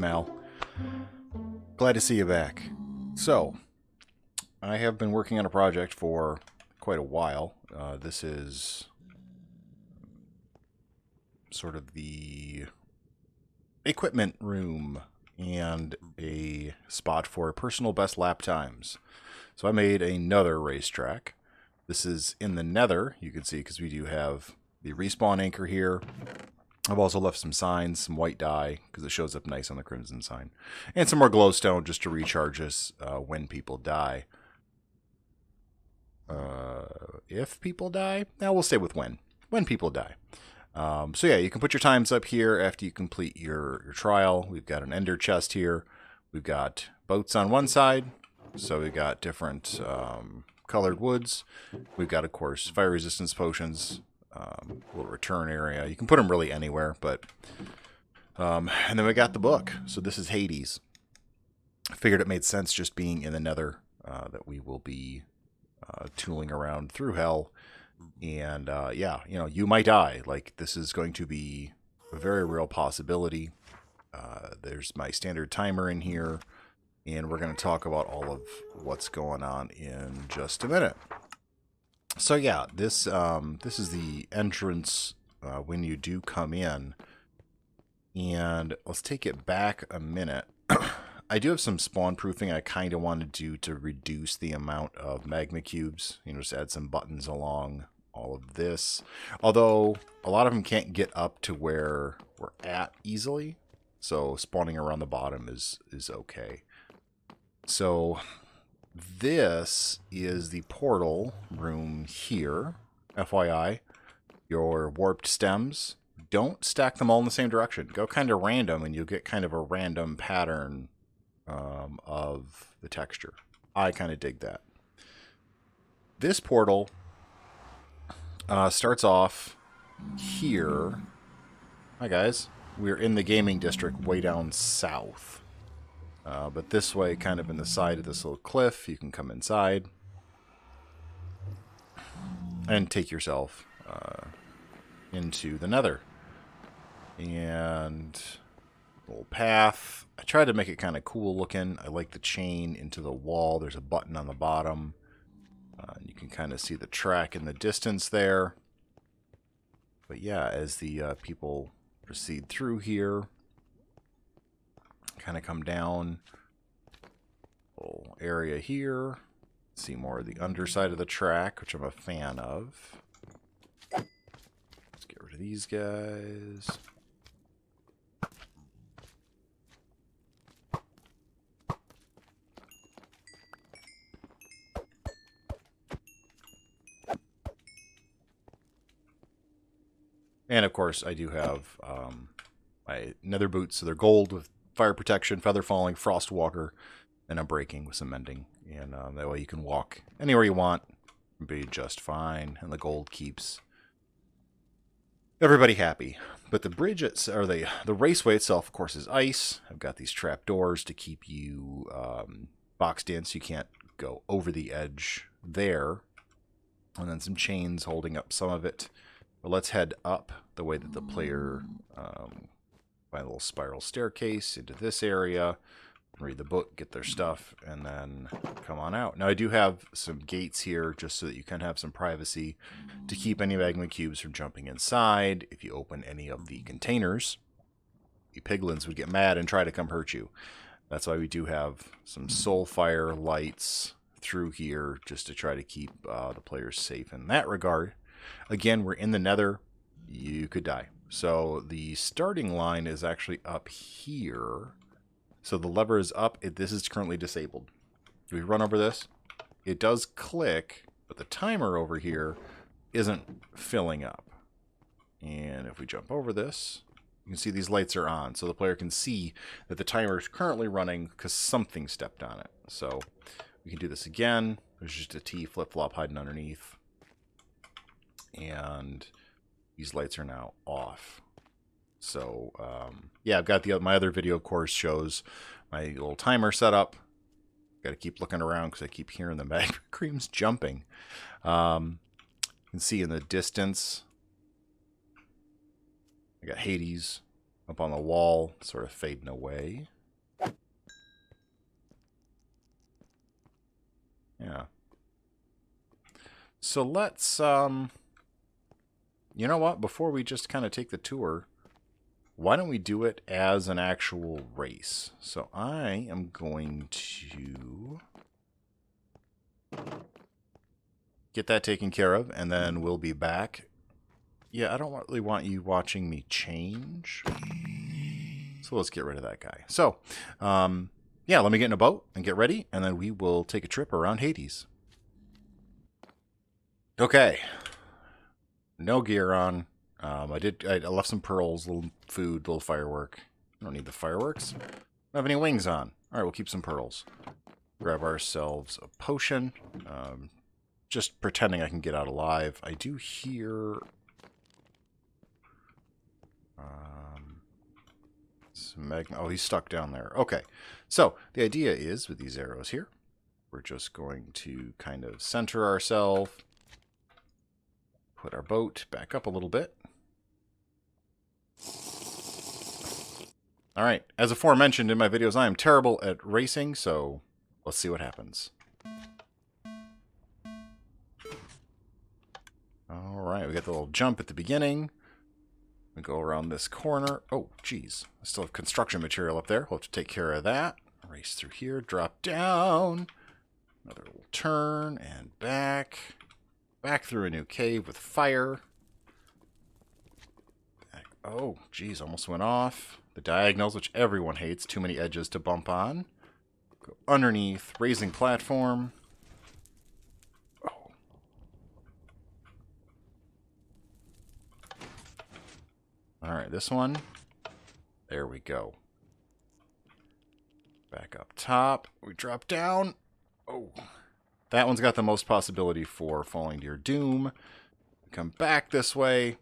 Mal. Glad to see you back. So, I have been working on a project for quite a while. This is sort of the equipment room and a spot for personal best lap times. So I made another racetrack. This is in the Nether, you can see, because we do have the respawn anchor here. I've also left some signs, some white dye, because it shows up nice on the crimson sign. And some more glowstone just to recharge us when people die. If people die? Now we'll stay with when. When people die. So yeah, you can put your times up here after you complete your trial. We've got an ender chest here. We've got boats on one side. So we've got different colored woods. We've got, of course, fire resistance potions. Little return area. You can put them really anywhere, but... and then we got the book. So this is Hades. I figured it made sense just being in the Nether that we will be tooling around through hell. And yeah, you know, you might die. Like, this is going to be a very real possibility. There's my standard timer in here, and we're going to talk about all of what's going on in just a minute. So yeah, this is the entrance when you do come in. And let's take it back a minute. I do have some spawn proofing I kind of want to do to reduce the amount of magma cubes. You know, just add some buttons along all of this. Although a lot of them can't get up to where we're at easily. So spawning around the bottom is okay. So this is the portal room here. FYI, your warped stems, don't stack them all in the same direction. Go kind of random and you'll get kind of a random pattern of the texture. I kind of dig that. This portal starts off here. Hi guys. We're in the gaming district way down south. But this way, kind of in the side of this little cliff, you can come inside and take yourself into the Nether. And little path. I tried to make it kind of cool looking. I like the chain into the wall. There's a button on the bottom. You can kind of see the track in the distance there. But yeah, as the people proceed through here, kind of come down, little area here. See more of the underside of the track, which I'm a fan of. Let's get rid of these guys. And of course, I do have my nether boots, so they're gold with fire protection, feather falling, frost walker, and I'm breaking with some mending. And that way you can walk anywhere you want and be just fine. And the gold keeps everybody happy. But the bridge, or the raceway itself, of course, is ice. I've got these trap doors to keep you boxed in so you can't go over the edge there. And then some chains holding up some of it. But let's head up the way that the player, by a little spiral staircase into this area, read the book, get their stuff, and then come on out. Now I do have some gates here just so that you can have some privacy to keep any magma cubes from jumping inside. If you open any of the containers, the piglins would get mad and try to come hurt you. That's why we do have some soulfire lights through here just to try to keep the players safe in that regard. Again, we're in the Nether. You could die. So the starting line is actually up here. So the lever is up. This is currently disabled. If we run over this, it does click, but the timer over here isn't filling up. And if we jump over this, you can see these lights are on. So the player can see that the timer is currently running because something stepped on it. So we can do this again. There's just a T flip-flop hiding underneath. And these lights are now off. So, yeah, I've got my other video, of course, shows my little timer set up. Got to keep looking around because I keep hearing the magma creams jumping. You can see in the distance, I got Hades up on the wall, sort of fading away. Yeah. So let's, you know what? Before we just kind of take the tour, why don't we do it as an actual race? So I am going to get that taken care of, and then we'll be back. Yeah, I don't really want you watching me change. So let's get rid of that guy. So, yeah, let me get in a boat and get ready, and then we will take a trip around Hades. Okay. No gear on. I left some pearls, a little food, a little firework. I don't need the fireworks. I don't have any wings on. All right, we'll keep some pearls. Grab ourselves a potion. Just pretending I can get out alive. I do hear... oh, he's stuck down there. Okay. So, the idea is, with these arrows here, we're just going to kind of center ourselves. Put our boat back up a little bit. Alright, as aforementioned in my videos, I am terrible at racing, so let's see what happens. Alright, we got the little jump at the beginning. We go around this corner. Oh, geez. I still have construction material up there. We'll have to take care of that. Race through here, drop down. Another little turn, and back. Back through a new cave with fire. Back. Oh, geez, almost went off. The diagonals, which everyone hates. Too many edges to bump on. Go underneath, raising platform. Oh. Alright, this one. There we go. Back up top. We drop down. Oh. That one's got the most possibility for falling to your doom. Come back this way.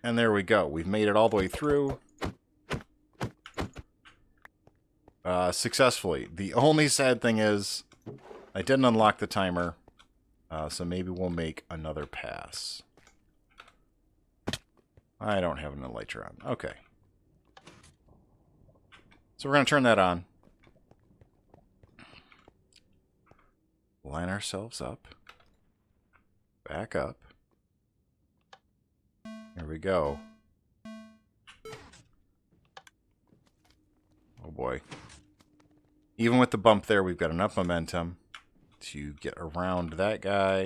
And there we go. We've made it all the way through. Successfully. The only sad thing is I didn't unlock the timer. So maybe we'll make another pass. I don't have an elytra on. Okay. So we're going to turn that on. Line ourselves up. Back up. There we go. Oh boy. Even with the bump there, we've got enough momentum to get around that guy.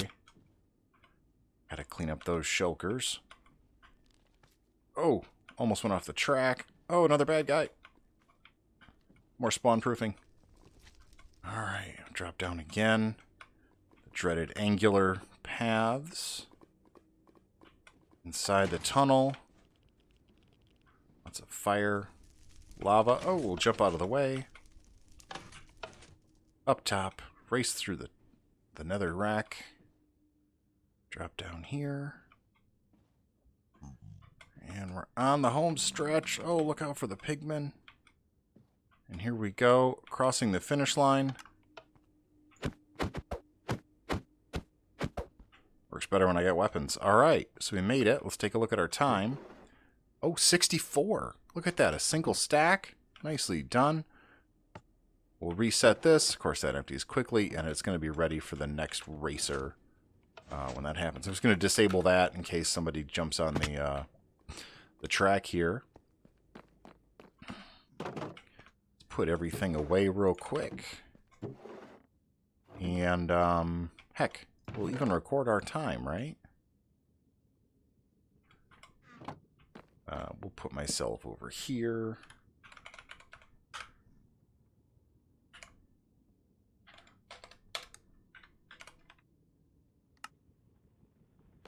Gotta clean up those shulkers. Oh, almost went off the track. Oh, another bad guy. More spawn proofing. Alright, drop down again. The dreaded angular paths. Inside the tunnel. Lots of fire. Lava. Oh, we'll jump out of the way. Up top. Race through the nether rack. Drop down here. And we're on the home stretch. Oh, look out for the pigmen. And here we go. Crossing the finish line. Works better when I get weapons. Alright, so we made it. Let's take a look at our time. Oh, 64. Look at that, a single stack. Nicely done. We'll reset this. Of course, that empties quickly, and it's going to be ready for the next racer when that happens. I'm just going to disable that in case somebody jumps on the track here. Let's put everything away real quick. And, heck, we'll even record our time, right? We'll put myself over here.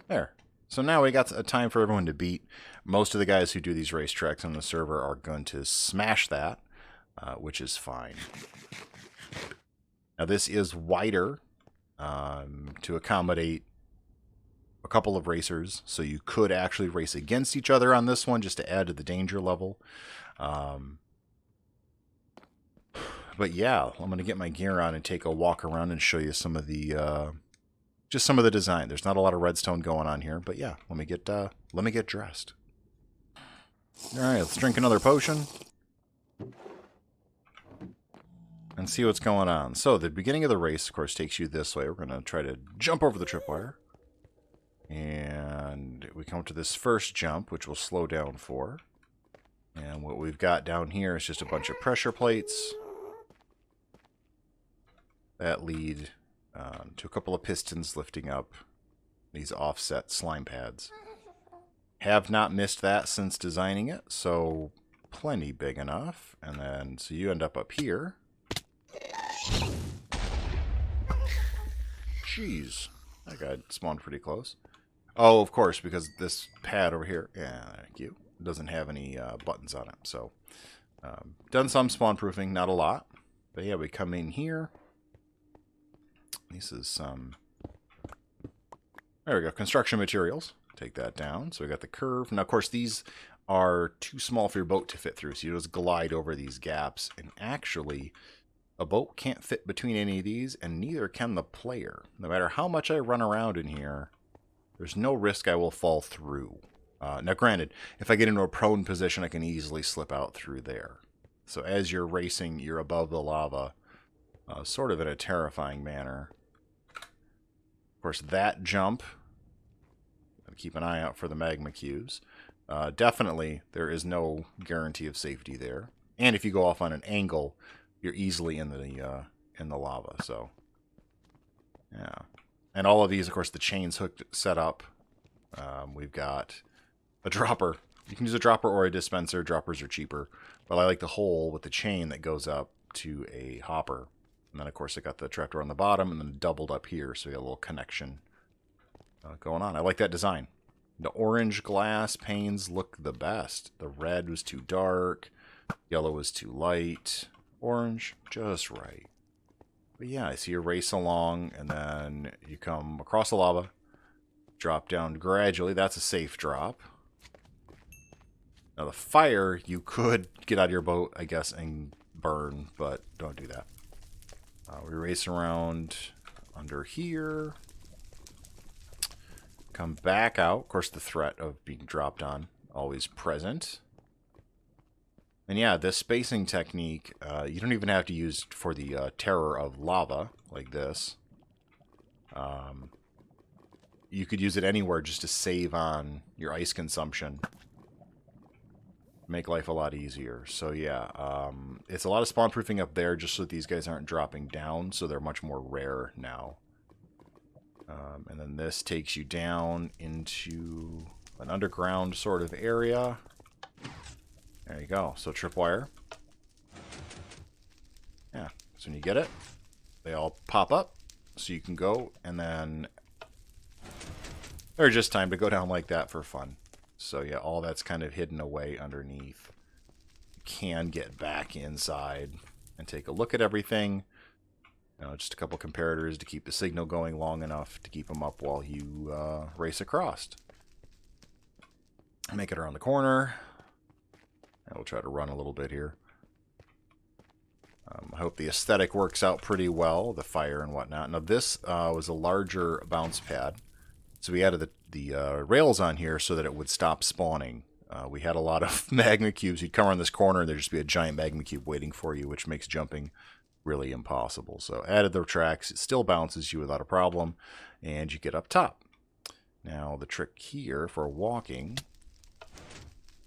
There. So now we got a time for everyone to beat. Most of the guys who do these racetracks on the server are going to smash that, which is fine. Now this is wider to accommodate a couple of racers, so you could actually race against each other on this one just to add to the danger level. But yeah, I'm going to get my gear on and take a walk around and show you some of the just some of the design. There's not a lot of redstone going on here, but yeah, let me get dressed. All right, let's drink another potion. and see what's going on. So the beginning of the race, of course, takes you this way. We're going to try to jump over the tripwire. And we come to this first jump, which will slow down for. And what we've got down here is just a bunch of pressure plates that lead to a couple of pistons lifting up these offset slime pads. Have not missed that since designing it, so plenty big enough. And then, so you end up here. Jeez, that guy spawned pretty close. Oh, of course, because this pad over here, yeah, thank you, doesn't have any buttons on it. So, done some spawn proofing, not a lot. But yeah, we come in here. This is some, there we go, construction materials. Take that down. So we got the curve. Now, of course, these are too small for your boat to fit through. So you just glide over these gaps. And actually, a boat can't fit between any of these, and neither can the player. No matter how much I run around in here, there's no risk I will fall through. Now, granted, if I get into a prone position, I can easily slip out through there. So as you're racing, you're above the lava, sort of in a terrifying manner. Of course, that jump, keep an eye out for the magma cubes. Definitely, there is no guarantee of safety there. And if you go off on an angle, you're easily in the lava. So, yeah. And all of these, of course, the chain's hooked, set up. We've got a dropper. You can use a dropper or a dispenser. Droppers are cheaper. But I like the hole with the chain that goes up to a hopper. And then, of course, I got the trapdoor on the bottom and then doubled up here. So you got a little connection going on. I like that design. The orange glass panes look the best. The red was too dark. Yellow was too light. Orange, just right. But yeah, I see you race along, and then you come across the lava, drop down gradually. That's a safe drop. Now the fire, you could get out of your boat, I guess, and burn, but don't do that. We race around under here. Come back out. Of course, the threat of being dropped on, always present. And yeah, this spacing technique, you don't even have to use for the terror of lava, like this. You could use it anywhere just to save on your ice consumption. Make life a lot easier. So yeah, it's a lot of spawn proofing up there just so that these guys aren't dropping down, so they're much more rare now. And then this takes you down into an underground sort of area. There you go. So tripwire. Yeah. So when you get it, they all pop up. So you can go, and then there's just time to go down like that for fun. So yeah, all that's kind of hidden away underneath. You can get back inside and take a look at everything. Just a couple comparators to keep the signal going long enough to keep them up while you race across. Make it around the corner. And we'll try to run a little bit here. I hope the aesthetic works out pretty well, the fire and whatnot. Now this was a larger bounce pad. So we added the rails on here so that it would stop spawning. We had a lot of magma cubes. You'd come around this corner and there'd just be a giant magma cube waiting for you, which makes jumping really impossible. So added the tracks. It still bounces you without a problem, and you get up top. Now the trick here for walking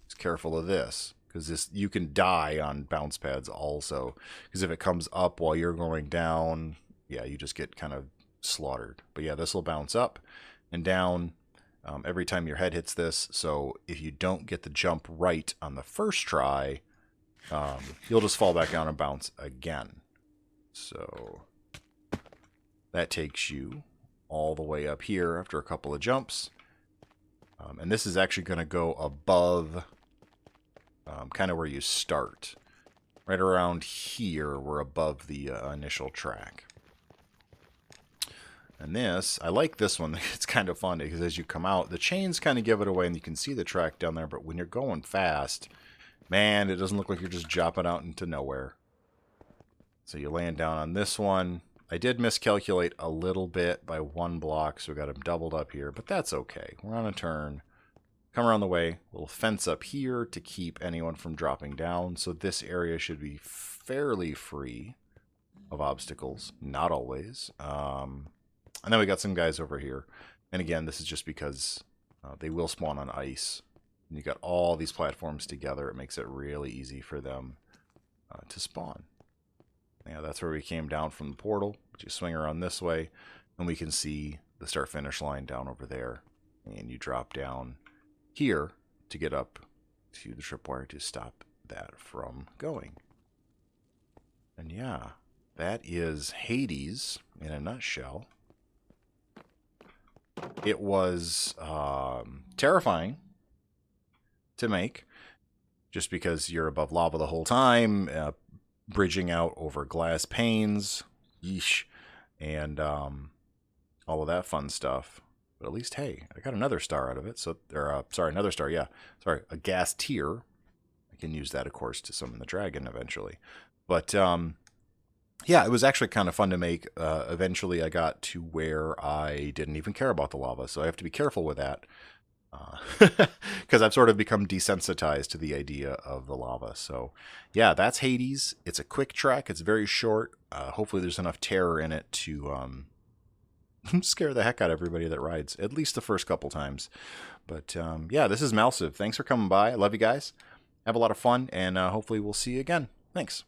is careful of this, because you can die on bounce pads also, because if it comes up while you're going down, yeah, you just get kind of slaughtered. But yeah, this will bounce up and down every time your head hits this. So if you don't get the jump right on the first try, you'll just fall back down and bounce again. So that takes you all the way up here after a couple of jumps. And this is actually going to go above kind of where you start. Right around here, we're above the initial track. And this, I like this one. It's kind of fun because as you come out, the chains kind of give it away and you can see the track down there. But when you're going fast, man, it doesn't look like you're just dropping out into nowhere. So you land down on this one. I did miscalculate a little bit by one block, so we got them doubled up here, but that's okay. We're on a turn. Come around the way. Little fence up here to keep anyone from dropping down. So this area should be fairly free. of obstacles. Not always. And then we got some guys over here. And again, this is just because they will spawn on ice. And you got all these platforms together. It makes it really easy for them to spawn. Yeah, that's where we came down from the portal. But you swing around this way, and we can see the start-finish line down over there. And you drop down here to get up to the tripwire to stop that from going. And yeah, that is Hades in a nutshell. It was terrifying to make, just because you're above lava the whole time, bridging out over glass panes, yeesh, and all of that fun stuff. But at least, hey, I got another star out of it. So, sorry, another star, yeah. Sorry, a gas tier. I can use that, of course, to summon the dragon eventually. But, yeah, it was actually kind of fun to make. Eventually, I got to where I didn't even care about the lava, so I have to be careful with that. Because I've sort of become desensitized to the idea of the lava. So, yeah, that's Hades. It's a quick trek. It's very short. Hopefully there's enough terror in it to scare the heck out of everybody that rides, at least the first couple times. But, yeah, this is Malciv. Thanks for coming by. I love you guys. Have a lot of fun, and hopefully we'll see you again. Thanks.